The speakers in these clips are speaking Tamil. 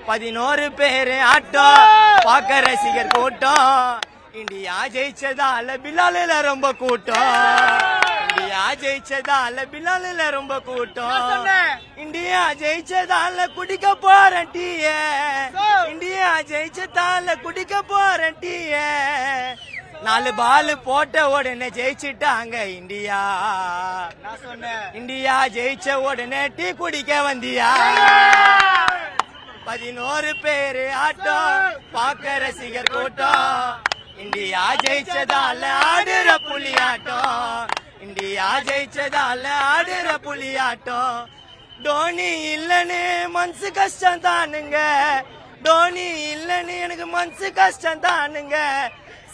11 பேரு ஆட்டம் பாக்க ரசிகர் கூட்டம். இந்தியா ஜெயிச்சதால பிலாலில ரொம்ப கூட்டம். இந்தியா ஜெயிச்சதால பிலாலில ரொம்ப கூட்டம். இந்தியா ஜெயிச்சதால குடிக்க போறேன் டீய. இந்தியா ஜெயிச்சதால குடிக்க போறேன் டீய. 4 பால் போட்ட உடனே ஜெயிச்சுட்டாங்க இந்தியா. இந்தியா ஜெயிச்ச உடனே டீ குடிக்க வந்தியா. 11 பேரு ஆட்டம் பாக்க ரசிகர் கூட்டம். இந்தியா ஜெயிச்சதால ஆடுற புலியாட்டம். இந்தியா ஜெயிச்சதால ஆடுற புலியாட்டம். டோனி இல்லன்னு மனசு கஷ்டம் தானுங்க. டோனி இல்லன்னு எனக்கு மனசு கஷ்டம் தானுங்க.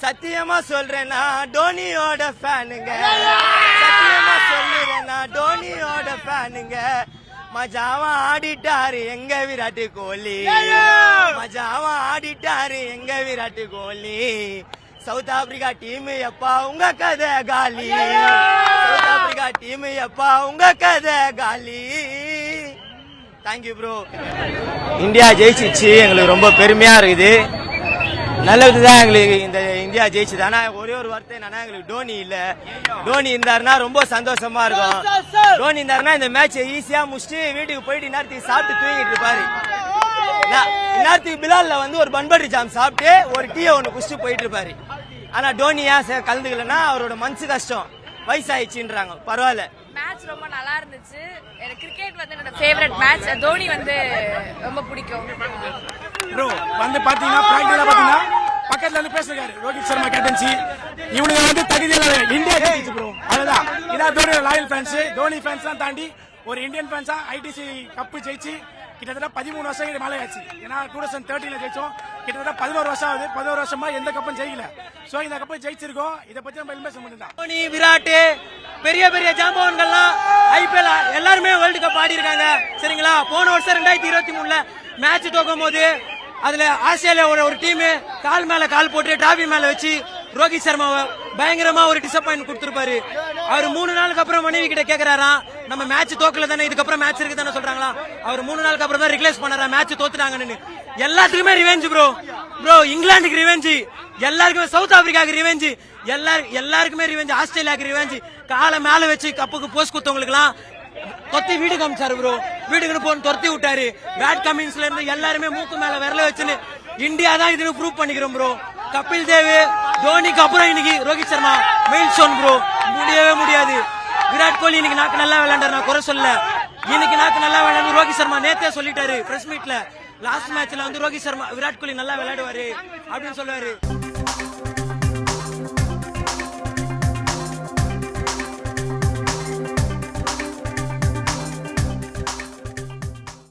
சத்தியமா சொல்றேன்னா டோனியோட ஃபேனுங்க. சத்தியமா சொல்லுறேன்னா டோனியோட ஃபேனுங்க. மஜாவா ஆடிட்டாரு எங்க விராட் கோலி. மஜாவா ஆடிட்டாரு எங்க Virat Kohli. South Africa team எப்பா உங்க கதை காலி. சவுத் ஆப்பிரிக்கா டீம் எப்பா உங்க கதை காலி. Thank you bro. இந்தியா ஜெயிச்சிச்சு, எங்களுக்கு ரொம்ப பெருமையா இருக்குது. நல்லதுதான் எங்களுக்கு இந்த இந்தியா ஜெயிச்சது. ஆனா ஒரே ஒரு வார்த்தை என்னன்னா, எங்களுக்கு டோனி இல்ல. டோனி இருந்தாருன்னா ரொம்ப சந்தோஷமா இருக்கும். டோனி இருந்தாருன்னா இந்த மேட்ச் ஈஸியா முடிச்சுட்டு வீட்டுக்கு போயிட்டு இந்நேரத்துக்கு சாப்பிட்டு தூங்கிட்டு இருப்பாரு. இந்நேரத்துக்கு பிலால்ல வந்து ஒரு பன்பரி ஜாம் சாப்பிட்டு ஒரு டீயை ஒண்ணு குடிச்சிட்டு போயிட்டு இருப்பாரு. ஆனா டோனி ஏன் கலந்துக்கலன்னா அவரோட மனசு கஷ்டம், வயசாயிடுச்சுன்றாங்க. பரவாயில்ல, மேட்ச் ரொம்ப நல்லா இருந்துச்சு. எனக்கு கிரிக்கெட் வந்து என்னோட ஃபேவரட் மேட்ச். தோனி வந்து ரொம்ப பிடிக்கும். ப்ரோ வந்து பாத்தீங்கன்னா பிராக்டிகலா பாத்தீங்கன்னா பக்கத்துல இருந்து பேசுறாரு ரோஹித் சர்மா கேப்டன்சி. இவனுங்க வந்து தகுதி இல்ல. இந்தியா ஜெயிச்சு ப்ரோ, அதுதான். இதான் Dhoni loyal fans. Dhoni fans தான் தாண்டி ஒரு இந்தியன் ஃபேன்ஸா ஐடிசி கப்பு ஜெயிச்சு கிட்டத்தட்ட 13 வருஷம் மேலே ஆச்சு. ஏன்னா 2013 ஜெயிச்சோம். கிட்டத்தட்ட 11 வருஷம் ஆகுது. 11 வருஷமா எந்த கப்பும் ஜெயிக்கல. சோ இந்த கப்பை ஜெயிச்சிருக்கோம். இதை பத்தி நம்ம இன்வெஸ்ட் பண்ணிருந்தோம். தோனி, விராட், பெரிய பெரிய ஜாம்பவான்கள்லாம் ஐபிஎல் எல்லாருமே வேர்ல்டு கப் ஆடி இருக்காங்க. சரிங்களா? போன வருஷம் 2023ல மேட்ச் தோக்கும் போது அதுல ஆஸ்திரேலியாவோட ஒரு டீம் கால் மேல கால் போட்டு டிராபி மேல வச்சு ரோஹித் சர்மாவை பயங்கரமா ஒரு டிசப்பாயின்ட் கொடுத்திருப்பாரு. அவர் 3 நாளுக்கு அப்புறம் மனைவி கிட்ட கேக்குறாராம், நம்ம மேட்ச் தோக்கல தானே, இதுக்கப்புறம் மேட்ச் இருக்கு தானே சொல்றாங்களா. அவர் 3 நாளுக்கு அப்புறம் தான் ரிக்ளைஸ் பண்ணாரா மேட்ச் தோத்துட்டாங்கன்னு. எல்லாத்துக்குமே ரிவெஞ்ச் ப்ரோ. இங்கிலாந்துக்கு ரிவெஞ்ச், எல்லாருக்குமே சவுத் ஆப்பிரிக்காவுக்கு ரிவெஞ்ச், எல்லாருக்குமே ரிவெஞ்ச், ஆஸ்திரேலியாவுக்கு ரிவெஞ்ச். காலை மேல வச்சு கப்புக்கு போஸ்ட் குத்தவங்களுக்கு எல்லாம் தொத்தி வீட்டுக்கு அமிச்சாரு ப்ரோ. வீட்டுக்குன்னு போன்னு துரத்தி விட்டாரு. பேட் கமின்ஸ்ல இருந்து எல்லாருமே மூக்கு மேல விரல வச்சுன்னு இந்தியா தான் இதுன்னு ப்ரூவ் பண்ணிக்கிறோம் ப்ரோ. கபில் தேவ், தோனிக்கு அப்புறம் இன்னைக்கு Rohit Sharma mail stone bro. முடியவே முடியாது. விராட் கோலி இன்னைக்கு நாக்கு நல்லா விளையாண்டாரு, நான் குறை சொல்ல. இன்னைக்கு நாக்கு நல்லா விளையாண்டு ரோஹித் சர்மா நேத்தே சொல்லிட்டாரு பிரஸ் மீட்ல. லாஸ்ட் மேட்ச்ல வந்து ரோஹித் சர்மா விராட் கோலி நல்லா விளையாடுவாரு அப்படின்னு சொல்லுவாரு.